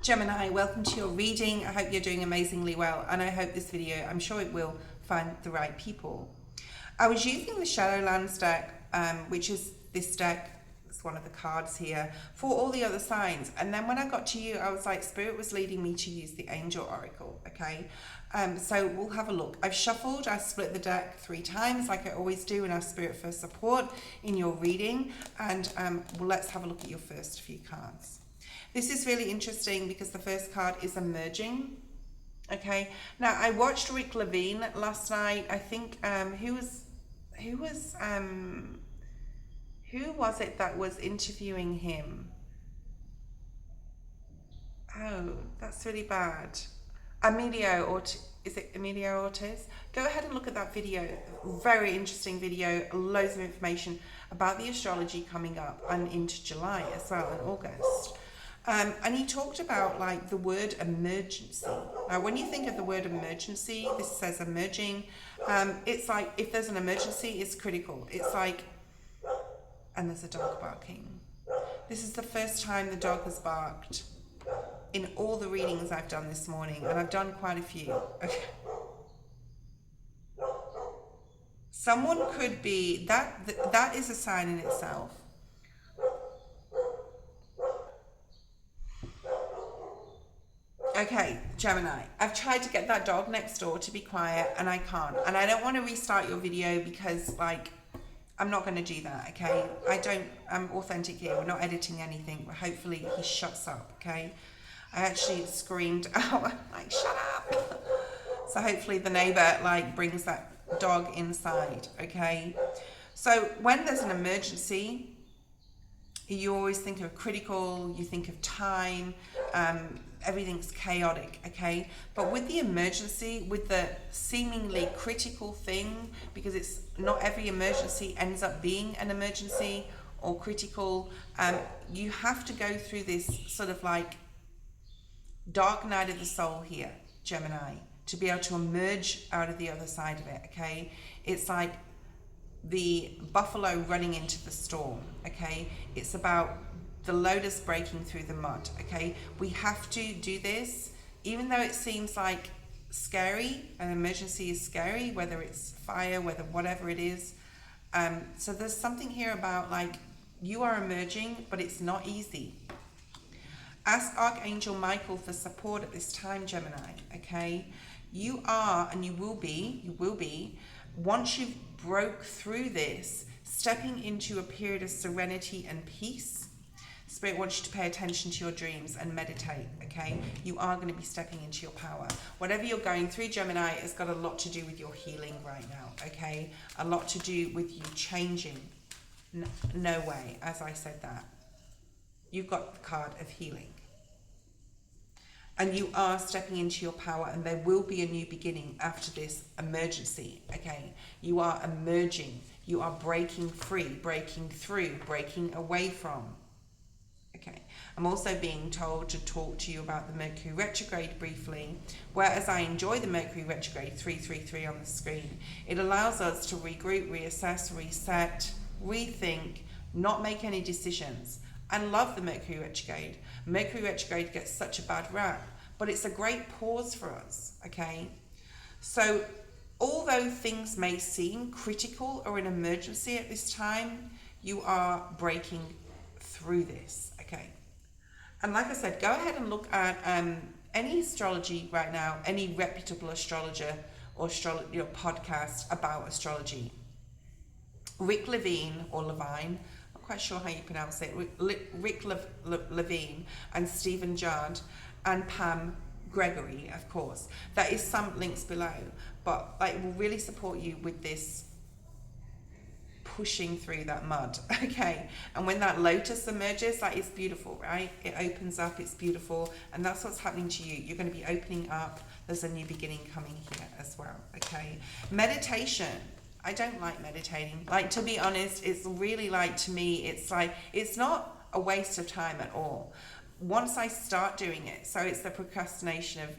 Gemini, welcome to your reading. I hope you're doing amazingly well, and I hope this video, I'm sure it will find the right people. I was using the Shadowlands deck, which is this deck, it's one of the cards here, for all the other signs. And then when I got to you, I was like, Spirit was leading me to use the Angel Oracle, okay? So we'll have a look. I've shuffled, I split the deck 3 times like I always do, and ask Spirit for support in your reading. And well, let's have a look at your first few cards. This is really interesting because the first card is emerging. Okay, now I watched Rick Levine last night. I think who was it that was interviewing him? Oh, that's really bad. Is it Emilio Ortiz? Go ahead and look at that video. Very interesting video. Loads of information about the astrology coming up and into July as well, and August. And he talked about like the word emergency. Now, when you think of the word emergency, this says emerging. It's like if there's an emergency, it's critical. It's like, and there's a dog barking. This is the first time the dog has barked in all the readings I've done this morning, and I've done quite a few. Okay. Someone could be, that is a sign in itself. Okay, Gemini, I've tried to get that dog next door to be quiet and I can't. And I don't want to restart your video because like, I'm not going to do that, okay? I'm authentic here. We're not editing anything. Hopefully he shuts up, okay? I actually screamed out, like, shut up. So hopefully the neighbor like brings that dog inside, okay? So when there's an emergency, you always think of critical, you think of time, everything's chaotic, okay? But with the emergency, with the seemingly critical thing, because it's not every emergency ends up being an emergency or critical, you have to go through this sort of like dark night of the soul here, Gemini, to be able to emerge out of the other side of it, okay? It's like the buffalo running into the storm, okay? It's about the lotus breaking through the mud, okay? We have to do this, even though it seems like scary, an emergency is scary, whether it's fire, whatever it is. So there's something here about like, you are emerging, but it's not easy. Ask Archangel Michael for support at this time, Gemini, okay? You are, and you will be, once you've broke through this, stepping into a period of serenity and peace. Spirit wants you to pay attention to your dreams and meditate, okay? You are going to be stepping into your power. Whatever you're going through, Gemini, has got a lot to do with your healing right now, okay? A lot to do with you changing. No way, as I said that. You've got the card of healing. And you are stepping into your power, and there will be a new beginning after this emergency, okay? You are emerging. You are breaking free, breaking through, breaking away from. Okay, I'm also being told to talk to you about the Mercury retrograde briefly, whereas I enjoy the Mercury retrograde 333 on the screen. It allows us to regroup, reassess, reset, rethink, not make any decisions. I love the Mercury retrograde. Mercury retrograde gets such a bad rap, but it's a great pause for us, okay? So although things may seem critical or an emergency at this time, you are breaking through this, okay? And like I said, go ahead and look at any astrology right now, any reputable astrologer or podcast about astrology. Rick Levine or Levine, not quite sure how you pronounce it, Rick Levine and Stephen Jard and Pam Gregory, of course. There is some links below, but like, it will really support you with this pushing through that mud, okay? And when that lotus emerges, like, it's beautiful, right? It opens up, it's beautiful, and that's what's happening to you. You're going to be opening up. There's a new beginning coming here as well, okay? Meditation. I don't like meditating. Like, to be honest, it's really like, to me, it's like, it's not a waste of time at all. Once I start doing it, so it's the procrastination of,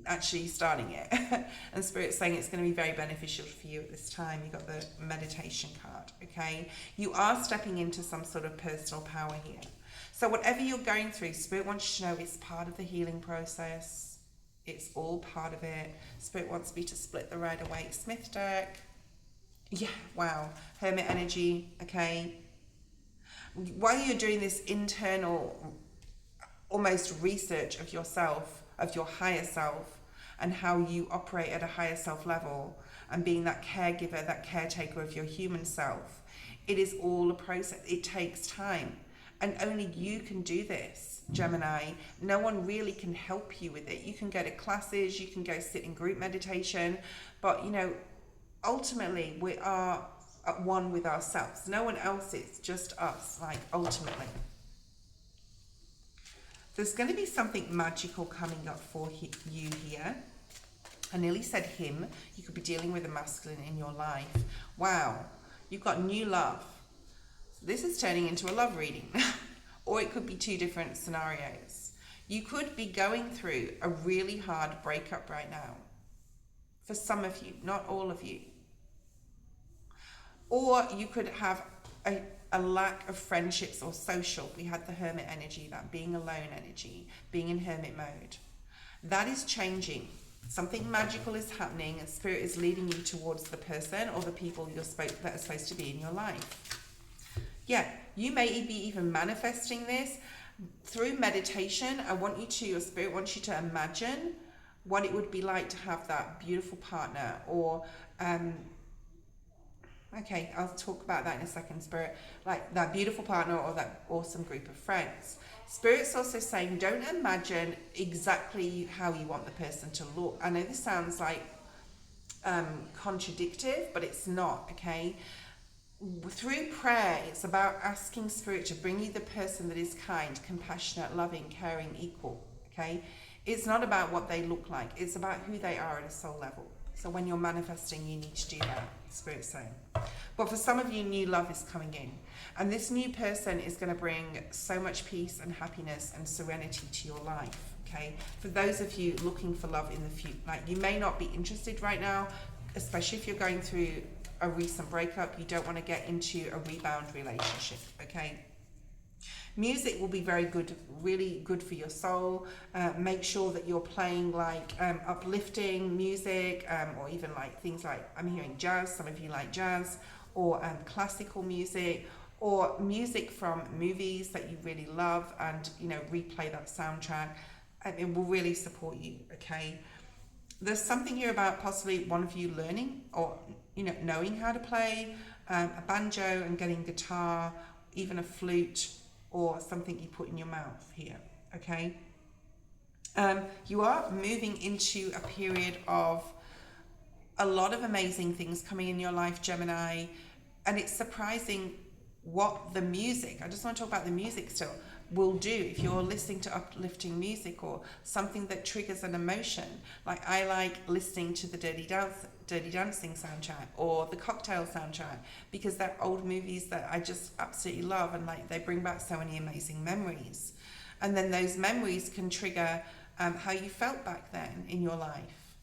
actually starting it. And Spirit's saying it's going to be very beneficial for you at this time. You got the meditation card, okay? You are stepping into some sort of personal power here. So whatever you're going through, Spirit wants you to know it's part of the healing process. It's all part of it. Spirit wants me to split the Rider-Waite Smith deck. Yeah, wow. Hermit energy, okay. While you're doing this internal, almost research of yourself, of your higher self, and how you operate at a higher self level, and being that caregiver, that caretaker of your human self, it is all a process. It takes time. And only you can do this, Gemini. No one really can help you with it. You can go to classes, you can go sit in group meditation, but you know, ultimately we are at one with ourselves. No one else is, just us, like ultimately. There's going to be something magical coming up for you here. I nearly said him. You could be dealing with a masculine in your life. Wow, you've got new love. This is turning into a love reading. Or it could be two different scenarios. You could be going through a really hard breakup right now. For some of you, not all of you. Or you could have a lack of friendships or social. We had the hermit energy, that being alone energy, being in hermit mode. That is changing. Something magical is happening, and Spirit is leading you towards the person or the people that are supposed to be in your life. Yeah, you may be even manifesting this through meditation. I want you to, your Spirit wants you to imagine what it would be like to have that beautiful partner, or okay, I'll talk about that in a second, Spirit, like that beautiful partner or that awesome group of friends. Spirit's also saying, don't imagine exactly how you want the person to look. I know this sounds like contradictive, but it's not, okay? Through prayer, it's about asking Spirit to bring you the person that is kind, compassionate, loving, caring, equal, okay? It's not about what they look like. It's about who they are at a soul level. So when you're manifesting, you need to do that, Spirit's saying. But for some of you, new love is coming in. And this new person is going to bring so much peace and happiness and serenity to your life, okay? For those of you looking for love in the future, like you may not be interested right now, especially if you're going through a recent breakup, you don't want to get into a rebound relationship, okay? Music will be very good, really good for your soul. Make sure that you're playing like uplifting music, or even like things like, I'm hearing jazz, some of you like jazz, or classical music, or music from movies that you really love, and you know, replay that soundtrack. It will really support you, okay? There's something here about possibly one of you learning, or you know, knowing how to play a banjo and getting guitar, even a flute, or something you put in your mouth here, okay? You are moving into a period of a lot of amazing things coming in your life, Gemini, and it's surprising what the music, I just want to talk about the music still, will do if you're listening to uplifting music or something that triggers an emotion. Like I like listening to the Dirty Dancing soundtrack or the Cocktail soundtrack, because they're old movies that I just absolutely love, and like they bring back so many amazing memories. And then those memories can trigger how you felt back then in your life.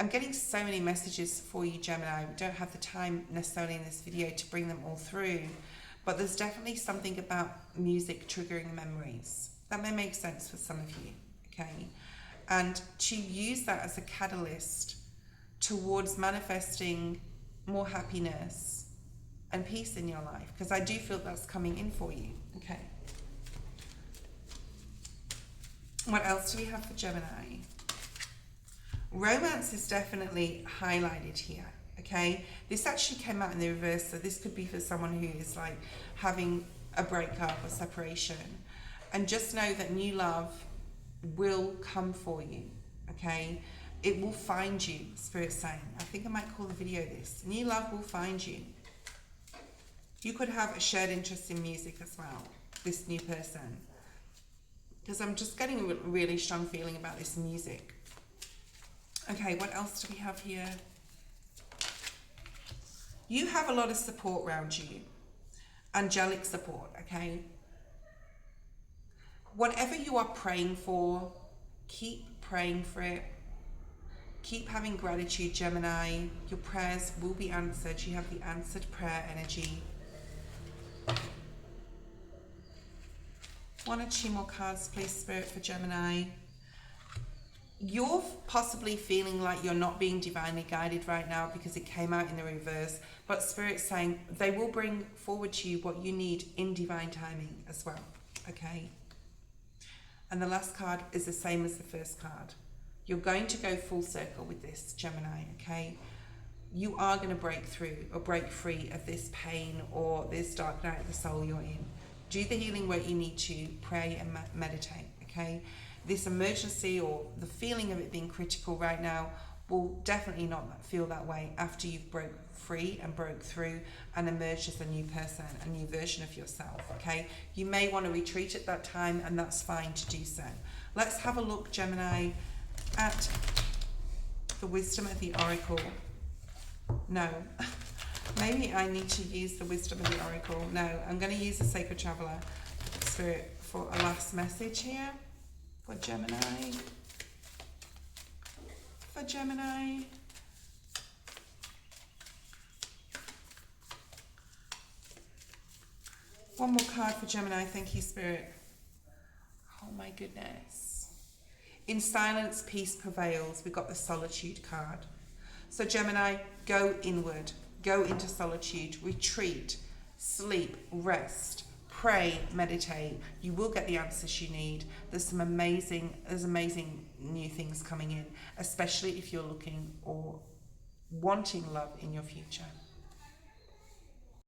I'm getting so many messages for you, Gemini. We don't have the time necessarily in this video to bring them all through, but there's definitely something about music triggering memories. That may make sense for some of you, okay? And to use that as a catalyst towards manifesting more happiness and peace in your life, because I do feel that's coming in for you, okay? What else do we have for Gemini? Romance is definitely highlighted here, okay? This actually came out in the reverse, so this could be for someone who is like having a breakup or separation. And just know that new love will come for you, okay? It will find you, Spirit's saying. I think I might call the video this. New love will find you. You could have a shared interest in music as well, this new person. Because I'm just getting a really strong feeling about this music. Okay, what else do we have here? You have a lot of support around you. Angelic support, okay? Whatever you are praying for, keep praying for it. Keep having gratitude, Gemini. Your prayers will be answered. You have the answered prayer energy. One or two more cards, please, Spirit, for Gemini. You're possibly feeling like you're not being divinely guided right now because it came out in the reverse. But Spirit's saying they will bring forward to you what you need in divine timing as well. Okay? And the last card is the same as the first card. You're going to go full circle with this, Gemini, okay? You are going to break through or break free of this pain or this dark night of the soul you're in. Do the healing work you need to, pray and meditate, okay? This emergency or the feeling of it being critical right now will definitely not feel that way after you've broke free and broke through and emerged as a new person, a new version of yourself, okay? You may want to retreat at that time, and that's fine to do so. Let's have a look, Gemini, at the wisdom of the oracle. No, maybe I need to use the wisdom of the oracle. No, I'm going to use the sacred traveler, Spirit, for a last message here for Gemini. For Gemini. One more card for Gemini. Thank you, Spirit. Oh my goodness. In silence, peace prevails. We've got the solitude card. So Gemini, go inward. Go into solitude. Retreat. Sleep. Rest. Pray. Meditate. You will get the answers you need. There's amazing new things coming in, especially if you're looking or wanting love in your future.